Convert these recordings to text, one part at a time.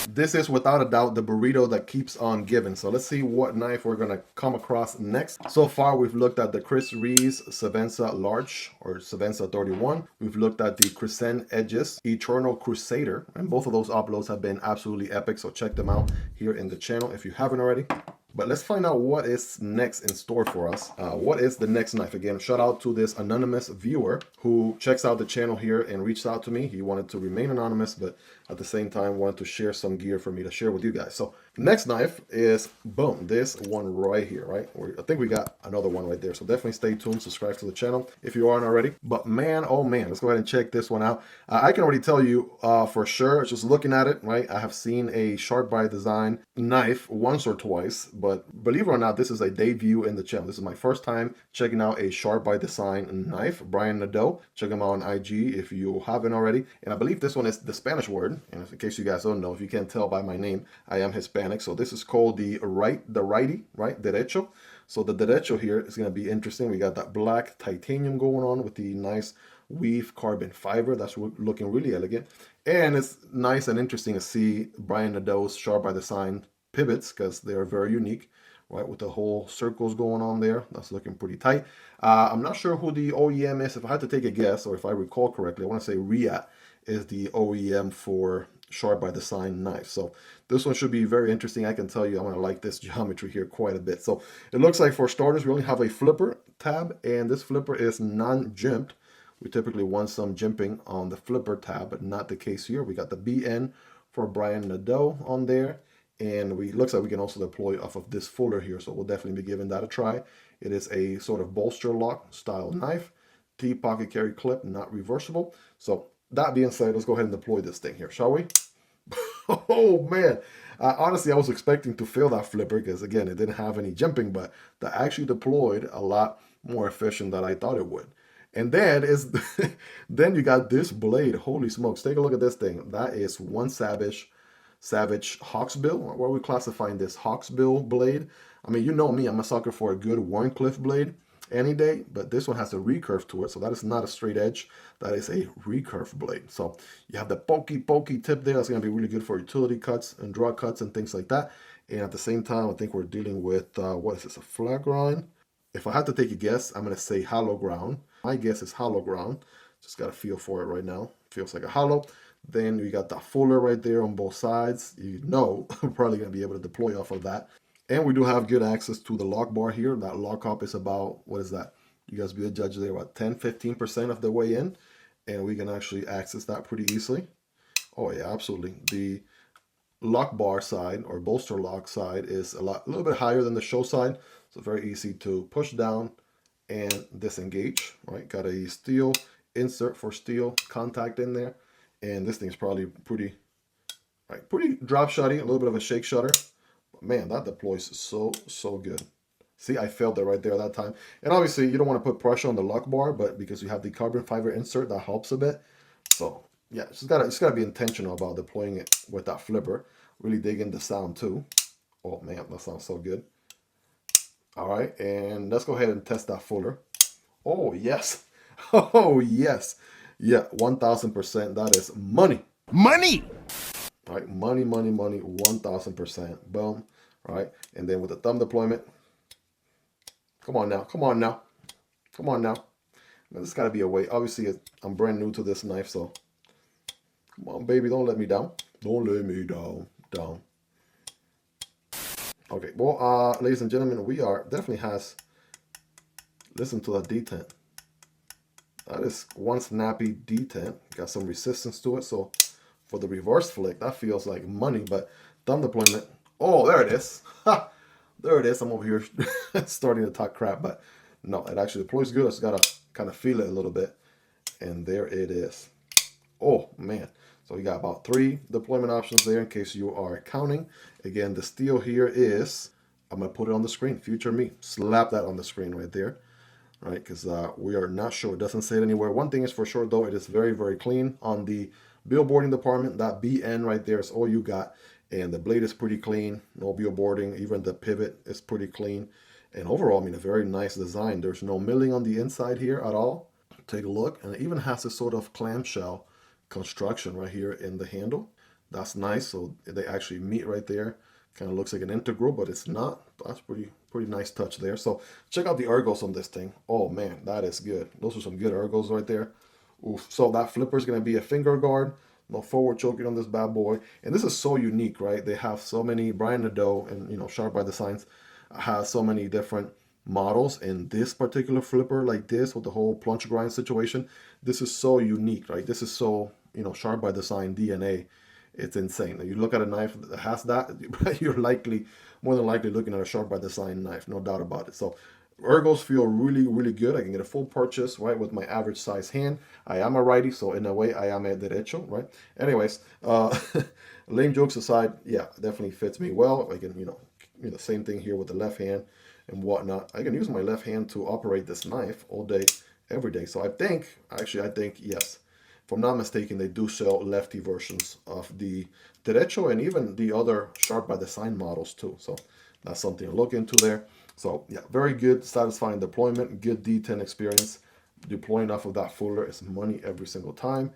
This is without a doubt the burrito that keeps on giving. So let's see what knife we're gonna come across next. So far we've looked at the Chris Reeves Sebenza Large or Sebenza 31. We've looked at the Crescent Edges Eternal Crusader, and both of those uploads have been absolutely epic. So check them out here in the channel if you haven't already. But let's find out what is next in store for us. What is the next knife? Again, shout out to this anonymous viewer who checks out the channel here and reached out to me. He wanted to remain anonymous, but at the same time wanted to share some gear for me to share with you guys. So next knife is, boom, this one right here, right? I think we got another one right there. So definitely stay tuned, subscribe to the channel if you aren't already. But man, oh man, let's go ahead and check this one out. I can already tell you for sure, just looking at it, right? I have seen a Sharp by Design knife once or twice, but believe it or not, this is a debut in the channel. This is my first time checking out a Sharp by Design knife. Brian Nadeau, check him out on IG if you haven't already. And I believe this one is the Spanish word. And in case you guys don't know, if you can't tell by my name, I am Hispanic. So this is called the righty, right? Derecho. So the Derecho here is going to be interesting. We got that black titanium going on with the nice weave carbon fiber. That's looking really elegant. And it's nice and interesting to see Brian Nadeau's Sharp by Design pivots because they're very unique, right? With the whole circles going on there. That's looking pretty tight. I'm not sure who the OEM is. If I had to take a guess, or if I recall correctly, I want to say Reeve is the OEM for Sharp by Design knife. So this one should be very interesting. I can tell you I'm going to like this geometry here quite a bit. So it looks like for starters, we only have a flipper tab, and this flipper is non-jimped. We typically want some jimping on the flipper tab, but not the case here. We got the BN for Brian Nadeau on there, and looks like we can also deploy off of this fuller here. So we'll definitely be giving that a try. It is a sort of bolster lock style knife, T-pocket carry clip, not reversible. So that being said, let's go ahead and deploy this thing here, shall we? Oh man, honestly, I was expecting to fail that flipper because again, it didn't have any jimping, but that actually deployed a lot more efficient than I thought it would. And then then you got this blade. Holy smokes! Take a look at this thing. That is one Savage Hawksbill. Where are we classifying this? Hawksbill blade. I mean, you know me, I'm a sucker for a good Warncliffe blade any day, but this one has a recurve to it, so that is not a straight edge. That is a recurve blade. So you have the pokey tip there. That's going to be really good for utility cuts and draw cuts and things like that. And at the same time, I think we're dealing with what is this, a flat grind? If I had to take a guess, I'm going to say hollow ground. My guess is hollow ground. Just got a feel for it right now. Feels like a hollow. Then you got that fuller right there on both sides. You know, we're probably going to be able to deploy off of that. And we do have good access to the lock bar here. That lock up is about, what is that? You guys be the judge there, about 10-15% of the way in. And we can actually access that pretty easily. Oh yeah, absolutely. The lock bar side or bolster lock side is a little bit higher than the show side. So very easy to push down and disengage, right? Got a steel insert for steel contact in there. And this thing's probably pretty drop shotty, a little bit of a shake shutter. Man, that deploys so good. See, I failed that right there that time. And obviously, you don't want to put pressure on the lock bar, but because you have the carbon fiber insert, that helps a bit. So yeah, it's gotta be intentional about deploying it with that flipper. Really dig in the sound too. Oh man, that sounds so good. All right, and let's go ahead and test that fuller. Oh yes, oh yes, yeah, 1000%. That is money. Money. All right, money, 1000%. Boom. All right, and then with the thumb deployment. Come on now. There's got to be a way. Obviously, I'm brand new to this knife, so come on, baby, don't let me down. Don't let me down. Okay, well, ladies and gentlemen, we are definitely listen to that detent. That is one snappy detent. Got some resistance to it, so for the reverse flick, that feels like money, but thumb deployment. Oh, there it is. Ha! There it is. I'm over here starting to talk crap, but no, it actually deploys good. I just gotta kind of feel it a little bit. And there it is. Oh, man. So we got about 3 deployment options there in case you are counting. Again, the steel here is, I'm going to put it on the screen. Future me. Slap that on the screen right there. Right, because we are not sure. It doesn't say it anywhere. One thing is for sure, though, it is very, very clean. On the billboarding department, that BN right there is all you got. And the blade is pretty clean. No billboarding. Even the pivot is pretty clean. And overall, I mean, a very nice design. There's no milling on the inside here at all. Take a look. And it even has this sort of clamshell construction right here in the handle. That's nice. So they actually meet right there. Kind of looks like an integral, but it's not. That's pretty nice touch there. So check out the ergos on this thing. Oh man, that is good. Those are some good ergos right there. Oof. So that flipper is going to be a finger guard. No forward choking on this bad boy. And this is so unique, right? They have so many, Brian Nadeau and, you know, Sharp by Designs has so many different models. And this particular flipper like this with the whole plunge grind situation, this is so unique, right? This is so, you know, Sharp by Design DNA. It's insane. You look at a knife that has that, you're more than likely looking at a Sharp by Design knife, no doubt about it. So ergos feel really good. I can get a full purchase, right, with my average size hand. I am a righty, so in a way I am a derecho, right? Anyways, lame jokes aside, yeah, definitely fits me well. I can, you know, same thing here with the left hand and whatnot. I can use my left hand to operate this knife all day, every day. So I think, yes, if I'm not mistaken, they do sell lefty versions of the Derecho and even the other Sharp by Design models too. So that's something to look into there. So yeah, very good, satisfying deployment, good D10 experience. Deploying off of that fuller is money every single time.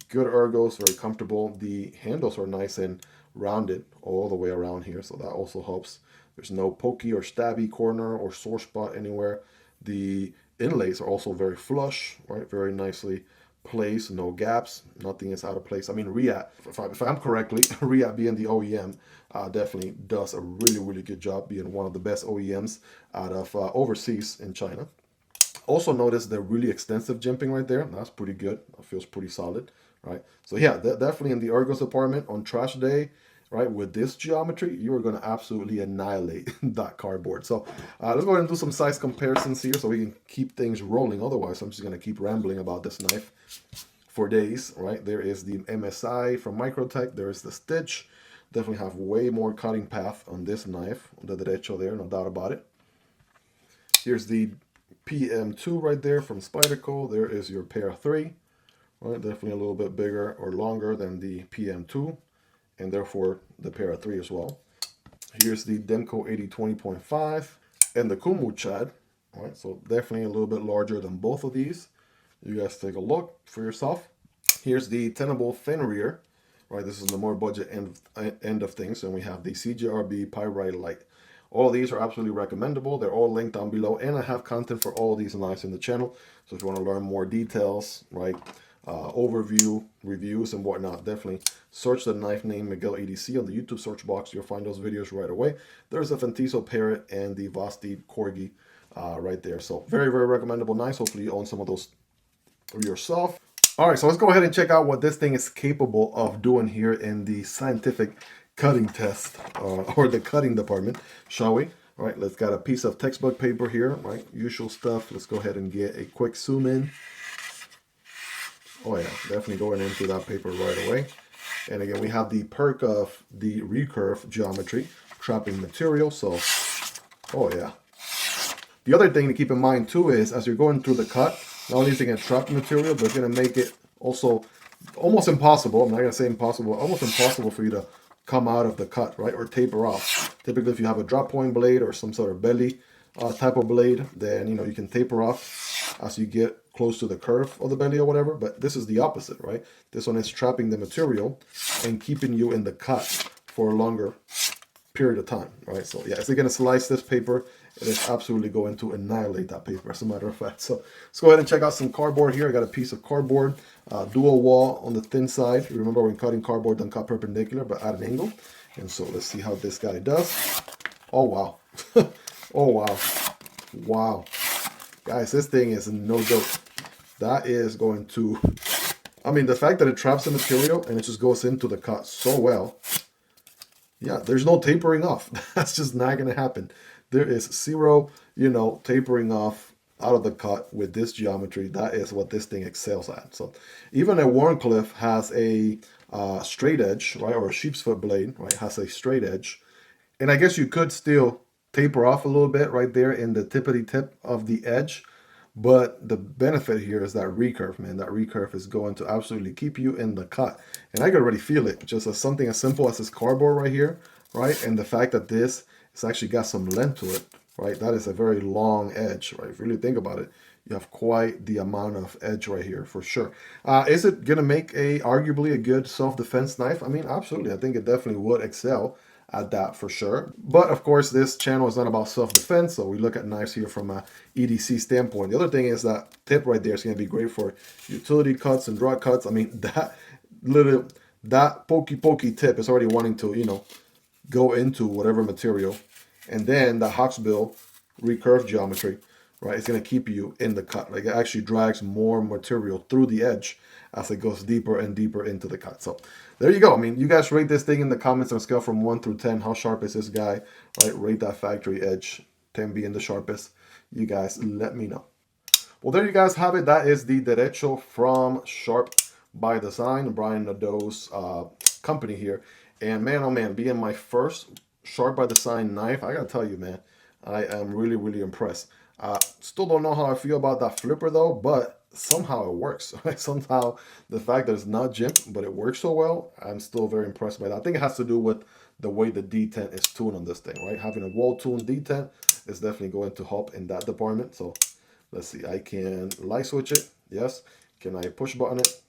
Good ergos, very comfortable. The handles are nice and rounded all the way around here, so that also helps. There's no pokey or stabby corner or sore spot anywhere. The inlays are also very flush, right? Very nicely placed, no gaps, nothing is out of place. I mean, Riyadh, if I'm correctly, Riyadh being the OEM, definitely does a really good job being one of the best OEMs out of overseas in China. Also notice the really extensive jimping right there. That's pretty good. That feels pretty solid, right? So yeah, definitely in the ergos department on trash day, right, with this geometry, you are going to absolutely annihilate that cardboard. So let's go ahead and do some size comparisons here so we can keep things rolling. Otherwise, I'm just going to keep rambling about this knife for days, right? There is the MSI from Microtech. There is the Stitch. Definitely have way more cutting path on this knife, the Derecho there, no doubt about it. Here's the PM2 right there from Spyderco. There is your Para 3, right? Definitely a little bit bigger or longer than the PM2. And therefore the Para 3 as well. Here's the Demko AD 20.5 and the Kunwu Chad. All right, so definitely a little bit larger than both of these. You guys take a look for yourself. Here's the Tenable Fenrir. Right, this is the more budget end of things, and we have the CJRB Pyrite Light. All of these are absolutely recommendable. They're all linked down below, and I have content for all of these knives in the channel. So if you want to learn more details, right, overview, reviews, and whatnot, definitely search the knife name Miguel ADC on the YouTube search box. You'll find those videos right away. There's a Fintiso Parrot and the Vosteed Corgi right there. So very recommendable knives. Hopefully you own some of those yourself. All right, so let's go ahead and check out what this thing is capable of doing here in the scientific cutting test or the cutting department, shall we? All right, let's got a piece of textbook paper here, right? Usual stuff. Let's go ahead and get a quick zoom in. Oh yeah, definitely going into that paper right away. And again, we have the perk of the recurve geometry, trapping material. So, oh yeah. The other thing to keep in mind too is as you're going through the cut, not only is it going to trap the material, but it's going to make it also almost impossible. I'm not going to say impossible, almost impossible for you to come out of the cut, right? Or taper off. Typically, if you have a drop point blade or some sort of belly type of blade, then, you know, you can taper off as you get close to the curve of the belly or whatever. But this is the opposite, right? This one is trapping the material and keeping you in the cut for a longer period of time, right? So yeah, it's going to slice this paper. It is absolutely going to annihilate that paper, as a matter of fact. So let's go ahead and check out some cardboard here. I got a piece of cardboard, dual wall on the thin side. Remember, when cutting cardboard, don't cut perpendicular, but at an angle. And so let's see how this guy does. Oh, wow. Oh, wow. Wow. Guys, this thing is no joke. That is going to, I mean, the fact that it traps the material and it just goes into the cut so well. Yeah, there's no tapering off. That's just not going to happen. There is zero, you know, tapering off out of the cut with this geometry. That is what this thing excels at. So even a Warncliffe has a straight edge, right, or a sheep's foot blade, right, has a straight edge. And I guess you could still taper off a little bit right there in the tippity tip of the edge. But the benefit here is that recurve, man. That recurve is going to absolutely keep you in the cut. And I can already feel it. Just as something as simple as this cardboard right here, right? And the fact that this, it's actually got some length to it, right? That is a very long edge, right? If you really think about it, you have quite the amount of edge right here for sure. Is it gonna make arguably a good self-defense knife? I mean, absolutely. I think it definitely would excel at that for sure. But of course, this channel is not about self-defense, so we look at knives here from a EDC standpoint. The other thing is that tip right there is going to be great for utility cuts and draw cuts. I mean, that pokey tip is already wanting to, you know, go into whatever material, and then the Hawksbill recurve geometry, right, it's going to keep you in the cut. Like, it actually drags more material through the edge as it goes deeper and deeper into the cut. So there you go. I mean, you guys rate this thing in the comments on a scale from 1 through 10. How sharp is this guy? Right, rate that factory edge, 10 being the sharpest. You guys let me know. Well, there you guys have it. That is the Derecho from Sharp by Design, Brian Nadeau's company here. And man, oh man, being my first Sharp by Design knife, I gotta tell you, man, I am really, really impressed. Still don't know how I feel about that flipper though, but somehow it works. Somehow the fact that it's not jimped, but it works so well, I'm still very impressed by that. I think it has to do with the way the detent is tuned on this thing, right? Having a well-tuned detent is definitely going to help in that department. So let's see, I can light switch it. Yes. Can I push button it?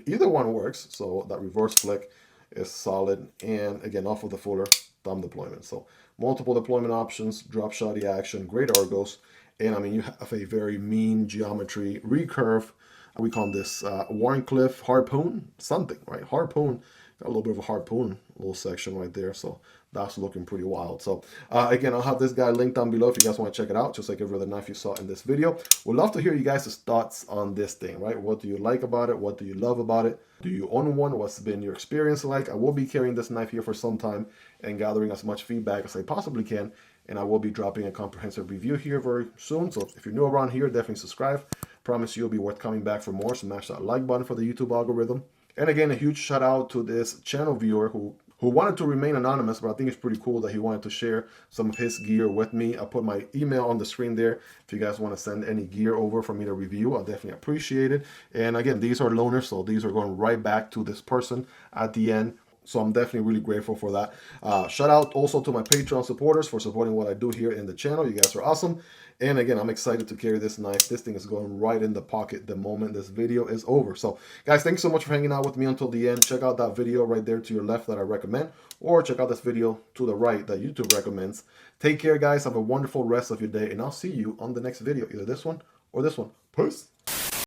Either one works. So that reverse flick is solid. And again, off of the fuller thumb deployment. So multiple deployment options, drop shotty action, great ergos. And I mean, you have a very mean geometry recurve. We call this Warncliffe harpoon, something, right? Harpoon, got a little bit of a harpoon little section right there. So that's looking pretty wild. So again, I'll have this guy linked down below if you guys want to check it out, just like every other knife you saw in this video. Would love to hear you guys' thoughts on this thing, right? What do you like about it? What do you love about it? Do you own one? What's been your experience like? I will be carrying this knife here for some time and gathering as much feedback as I possibly can. And I will be dropping a comprehensive review here very soon. So if you're new around here, definitely subscribe. Promise you'll be worth coming back for more. So smash that like button for the YouTube algorithm. And again, a huge shout out to this channel viewer who wanted to remain anonymous, but I think it's pretty cool that he wanted to share some of his gear with me. I'll put my email on the screen there. If you guys want to send any gear over for me to review, I'll definitely appreciate it. And again, these are loaners, so these are going right back to this person at the end. So I'm definitely really grateful for that. Shout out also to my Patreon supporters for supporting what I do here in the channel. You guys are awesome. And again, I'm excited to carry this knife. This thing is going right in the pocket the moment this video is over. So guys, thanks so much for hanging out with me until the end. Check out that video right there to your left that I recommend, or check out this video to the right that YouTube recommends. Take care, guys. Have a wonderful rest of your day, and I'll see you on the next video, either this one or this one. Peace.